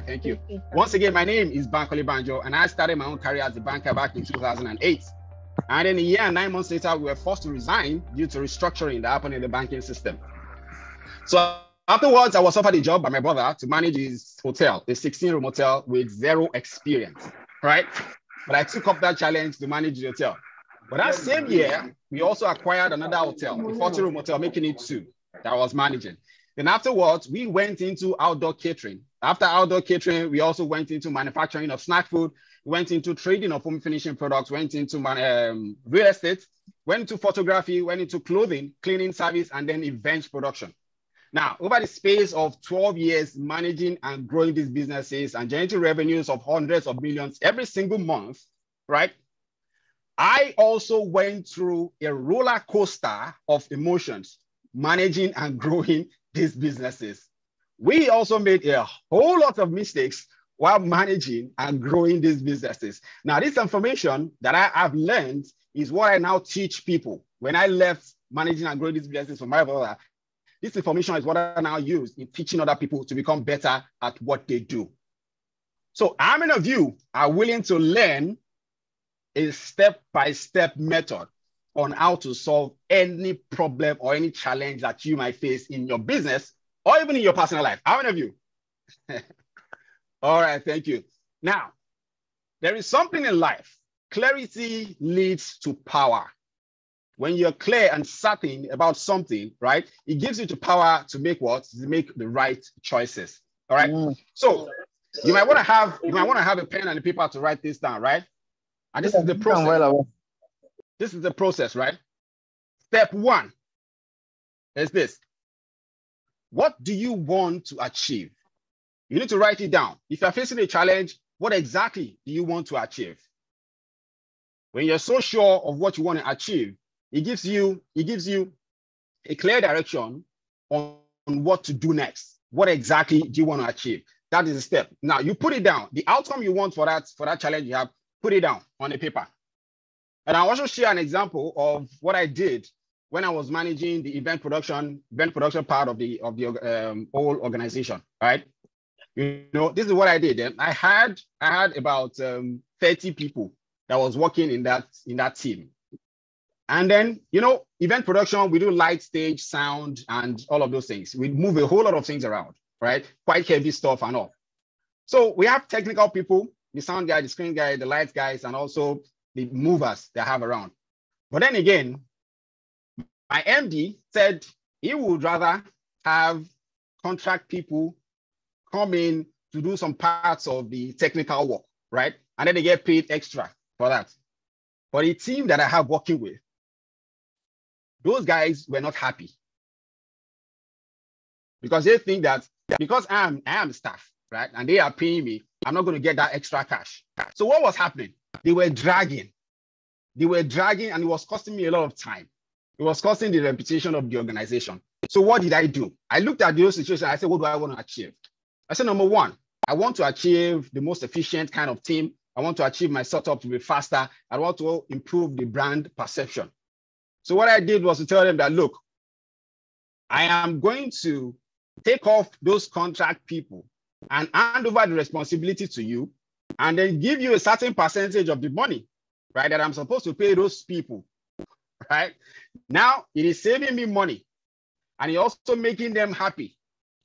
right, thank you. Once again, my name is Bankole Banjo, and I started my own career as a banker back in 2008. And then a year and 9 months later, we were forced to resign due to restructuring that happened in the banking system. So afterwards, I was offered a job by my brother to manage his hotel, a 16-room hotel with zero experience, right? But I took up that challenge to manage the hotel. But that same year, we also acquired another hotel, a 40-room hotel, making it 2 that I was managing. Then afterwards, we went into outdoor catering. After outdoor catering, we also went into manufacturing of snack food, went into trading of home finishing products, went into real estate, went into photography, went into clothing, cleaning service, and then event production. Now, over the space of 12 years, managing and growing these businesses and generating revenues of hundreds of millions every single month, right? I also went through a roller coaster of emotions, managing and growing these businesses. We also made a whole lot of mistakes while managing and growing these businesses. Now, this information that I have learned is what I now teach people. When I left managing and growing these businesses from my brother, this information is what I now use in teaching other people to become better at what they do. So how many of you are willing to learn a step-by-step method on how to solve any problem or any challenge that you might face in your business or even in your personal life? How many of you? All right, thank you. Now, there is something in life. Clarity leads to power. When you're clear and certain about something, right, it gives you the power to make what? To make the right choices. All right. So you might want to have a pen and a paper to write this down, right? And this is the process. This is the process, right? Step 1 is this. What do you want to achieve? You need to write it down. If you're facing a challenge, what exactly do you want to achieve? When you're so sure of what you want to achieve, it gives you a clear direction on what to do next. What exactly do you want to achieve? That is the step. Now you put it down. The outcome you want for that challenge you have, put it down on a paper. And I'll also share an example of what I did when I was managing the event production part of the whole organization. Right? You know, this is what I did. I had about 30 people that was working in that team. And then, you know, event production, we do light, stage, sound, and all of those things. We move a whole lot of things around, right? Quite heavy stuff and all. So we have technical people, the sound guy, the screen guy, the lights guys, and also the movers they have around. But then again, my MD said he would rather have contract people come in to do some parts of the technical work, right? And then they get paid extra for that. But the team that I have working with, those guys were not happy because they think that because I am staff, right, and they are paying me, I'm not going to get that extra cash. So what was happening? They were dragging, and it was costing me a lot of time. It was costing the reputation of the organization. So what did I do? I looked at those situations. I said, what do I want to achieve? I said, number 1, I want to achieve the most efficient kind of team. I want to achieve my setup to be faster. I want to improve the brand perception. So what I did was to tell them that, look, I am going to take off those contract people and hand over the responsibility to you and then give you a certain percentage of the money, right, that I'm supposed to pay those people, right? Now, it is saving me money and it's also making them happy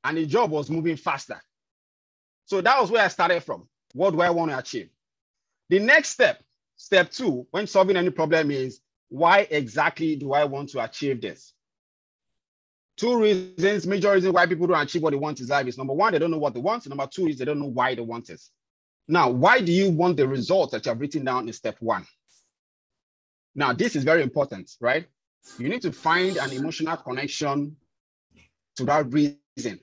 and the job was moving faster. So that was where I started from. What do I want to achieve? The next step, step 2, when solving any problem is, why exactly do I want to achieve this? 2 reasons, major reasons why people don't achieve what they want in life is, number 1, they don't know what they want. Number 2 is they don't know why they want it. Now, why do you want the result that you have written down in step 1? Now, this is very important, right? You need to find an emotional connection to that reason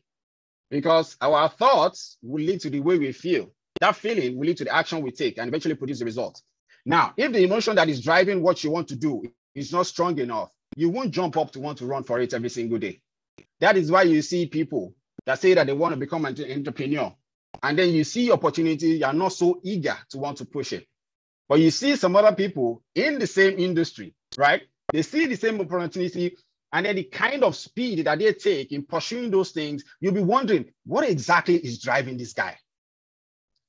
because our thoughts will lead to the way we feel. That feeling will lead to the action we take and eventually produce the result. Now, if the emotion that is driving what you want to do is not strong enough, you won't jump up to want to run for it every single day. That is why you see people that say that they want to become an entrepreneur. And then you see opportunity, you're not so eager to want to push it. But you see some other people in the same industry, right? They see the same opportunity and then the kind of speed that they take in pursuing those things, you'll be wondering, what exactly is driving this guy?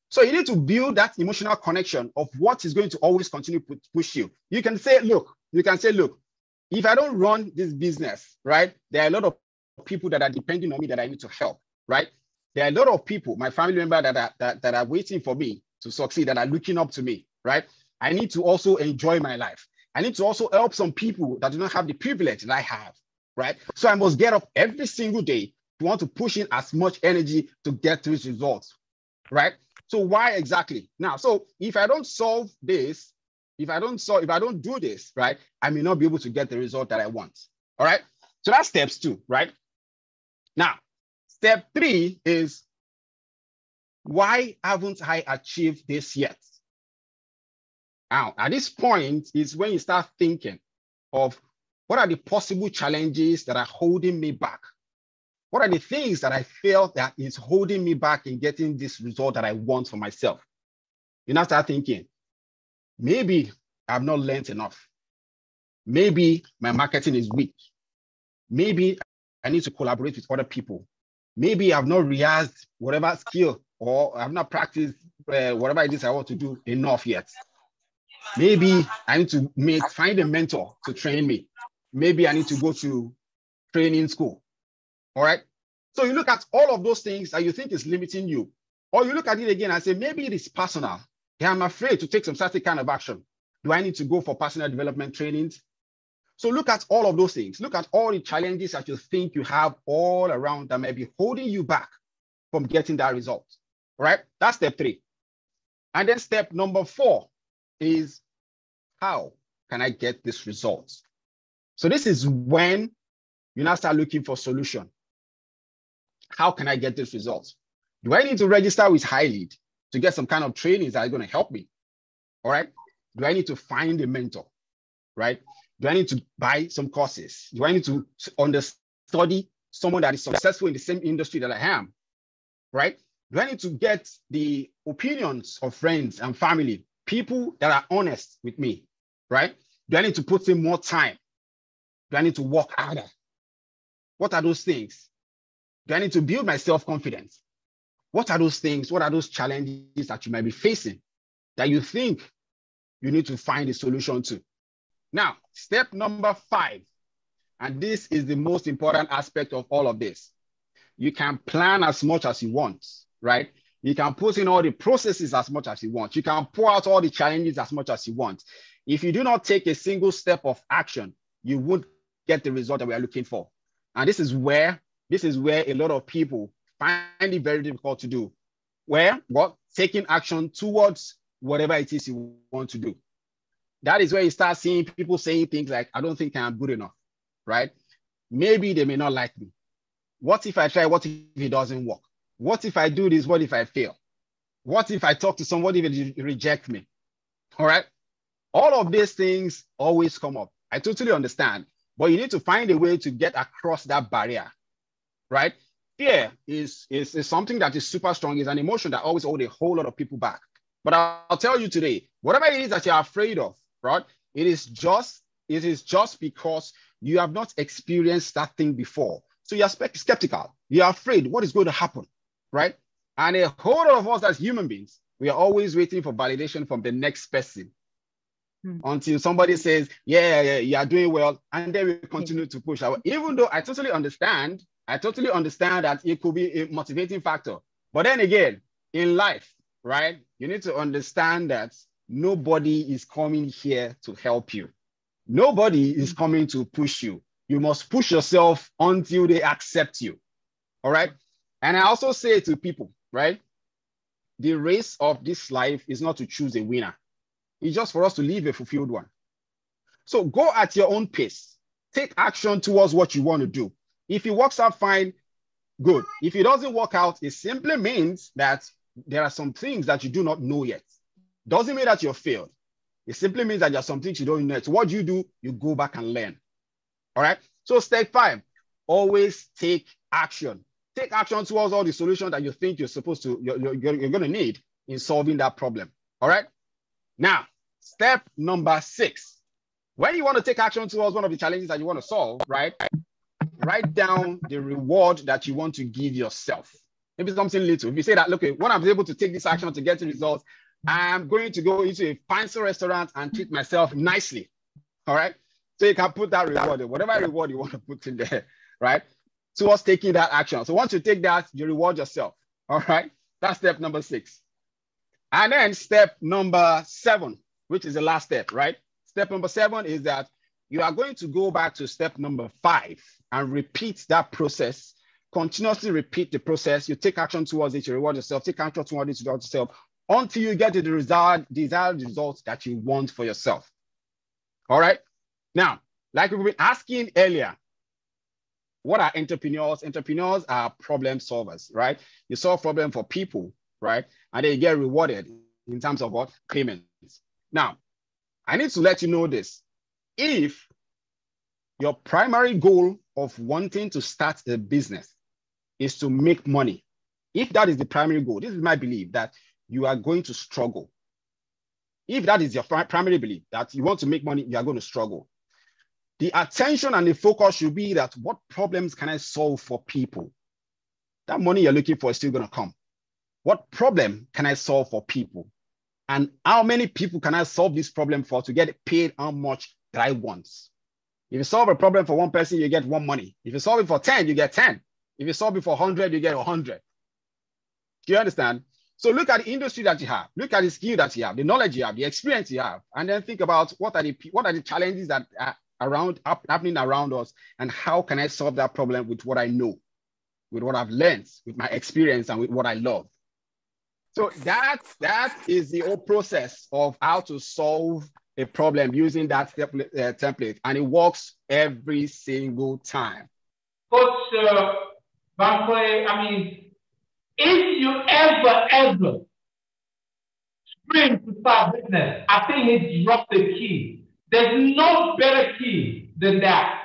So you need to build that emotional connection of what is going to always continue to push you. You can say, look, if I don't run this business, right, there are a lot of people that are depending on me that I need to help, right? There are a lot of people, my family member that are waiting for me to succeed, that are looking up to me, right? I need to also enjoy my life. I need to also help some people that do not have the privilege that I have, right? So I must get up every single day to want to push in as much energy to get these results, right? So why exactly? Now, so if I don't solve this, if I don't do this, right, I may not be able to get the result that I want. All right. So that's steps 2, right? Now, step 3 is, why haven't I achieved this yet? Now, at this point is when you start thinking of what are the possible challenges that are holding me back? What are the things that I feel that is holding me back in getting this result that I want for myself? You now start thinking, maybe I've not learned enough. Maybe my marketing is weak. Maybe I need to collaborate with other people. Maybe I've not rehearsed whatever skill, or I've not practiced whatever it is I want to do enough yet. Maybe I need to find a mentor to train me. Maybe I need to go to training school. All right. So you look at all of those things that you think is limiting you, or you look at it again and say, maybe it is personal. Yeah, I'm afraid to take some certain kind of action. Do I need to go for personal development trainings? So look at all of those things. Look at all the challenges that you think you have all around that may be holding you back from getting that result. All right. That's step 3. And then step number 4 is, how can I get this result? So this is when you now start looking for solution. How can I get this result? Do I need to register with iLead to get some kind of trainings that are going to help me? All right. Do I need to find a mentor? Right? Do I need to buy some courses? Do I need to study someone that is successful in the same industry that I am? Right? Do I need to get the opinions of friends and family, people that are honest with me? Right? Do I need to put in more time? Do I need to work harder? What are those things? Do I need to build my self-confidence? What are those things? What are those challenges that you might be facing that you think you need to find a solution to? Now, step number 5, and this is the most important aspect of all of this. You can plan as much as you want, right? You can put in all the processes as much as you want. You can pour out all the challenges as much as you want. If you do not take a single step of action, you won't get the result that we are looking for. And this is where a lot of people find it very difficult to do. Taking action towards whatever it is you want to do. That is where you start seeing people saying things like, I don't think I'm good enough, right? Maybe they may not like me. What if I try? What if it doesn't work? What if I do this? What if I fail? What if I talk to somebody if they reject me? All right. All of these things always come up. I totally understand, but you need to find a way to get across that barrier, right? Fear is something that is super strong. It's an emotion that always holds a whole lot of people back. But I'll tell you today, whatever it is that you're afraid of, right? It is just because you have not experienced that thing before. So you're skeptical. You're afraid what is going to happen, right? And a whole lot of us as human beings, we are always waiting for validation from the next person until somebody says, yeah, you are doing well. And then we continue to push out. Even though I totally understand that it could be a motivating factor. But then again, in life, right, you need to understand that nobody is coming here to help you. Nobody is coming to push you. You must push yourself until they accept you. All right. And I also say to people, right, the race of this life is not to choose a winner. It's just for us to live a fulfilled one. So go at your own pace. Take action towards what you want to do. If it works out fine, good. If it doesn't work out, it simply means that there are some things that you do not know yet. Doesn't mean that you're failed. It simply means that there are some things you don't know. So what do? You go back and learn. All right. So step 5, always take action. Take action towards all the solutions that you think you're going to need in solving that problem. All right. Now, step number 6. When you want to take action towards one of the challenges that you want to solve, right? Write down the reward that you want to give yourself. Maybe something little. If you say that, okay, when I'm able to take this action to get the results, I'm going to go into a fancy restaurant and treat myself nicely. All right. So you can put that reward, whatever reward you want to put in there, right? Towards taking that action. So once you take that, you reward yourself. All right. That's step number 6. And then step number 7, which is the last step, right? Step number 7 is that you are going to go back to step number 5 and repeat that process. Continuously repeat the process. You take action towards it, you reward yourself, take action towards it, you reward yourself, until you get to the desired results that you want for yourself. All right. Now, like we've been asking earlier, what are entrepreneurs? Entrepreneurs are problem solvers, right? You solve problem for people, right? And they get rewarded in terms of what? Payments. Now, I need to let you know this. If your primary goal of wanting to start a business is to make money, if that is the primary goal, this is my belief that you are going to struggle. If that is your primary belief, that you want to make money, you are going to struggle. The attention and the focus should be that what problems can I solve for people? That money you're looking for is still going to come. What problem can I solve for people? And how many people can I solve this problem for to get paid how much that I want? If you solve a problem for one person, you get one money. If you solve it for 10, you get 10. If you solve it for 100, you get 100. Do you understand? So look at the industry that you have, look at the skill that you have, the knowledge you have, the experience you have, and then think about what are the challenges that are happening around us, and how can I solve that problem with what I know, with what I've learned, with my experience, and with what I love. So that is the whole process of how to solve a problem using that template, and it works every single time. Coach Banque, I mean, if you ever spring to start business, I think he dropped the key. There's no better key than that.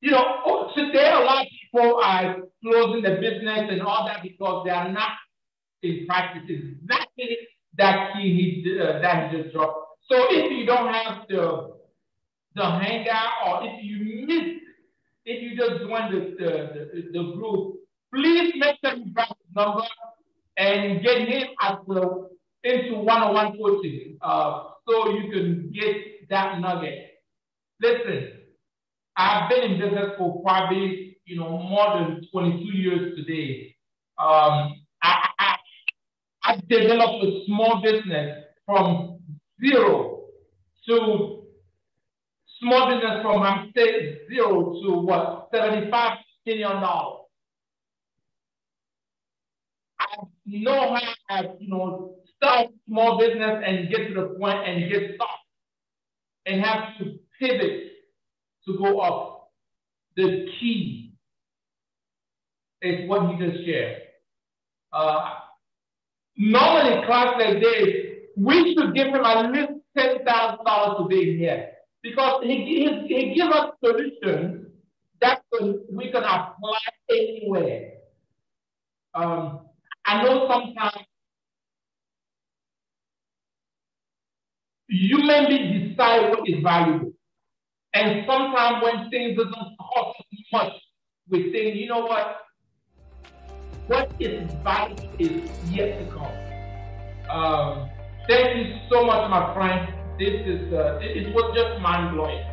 You know, today a lot of people are closing the business and all that because they are not in practice exactly that key that he just dropped. So if you don't have the hangout, or if you just join the group, please make sure you grab his number and get him into one-on-one coaching so you can get that nugget. Listen, I've been in business for probably more than 22 years today. I developed a small business from zero to small business from I'm saying zero to what, $75 million. I know how to start small business and get to the point and get stuck and have to pivot to go up. The key is what he just shared. Normally, class like this, we should give him at least $10,000 a day here, because he gives us solutions that we can apply anywhere. I know sometimes you maybe decide what is valuable, and sometimes when things doesn't cost much, we think, you know what is valuable is yet to come. Thank you so much, my friend. This is it was just mind blowing.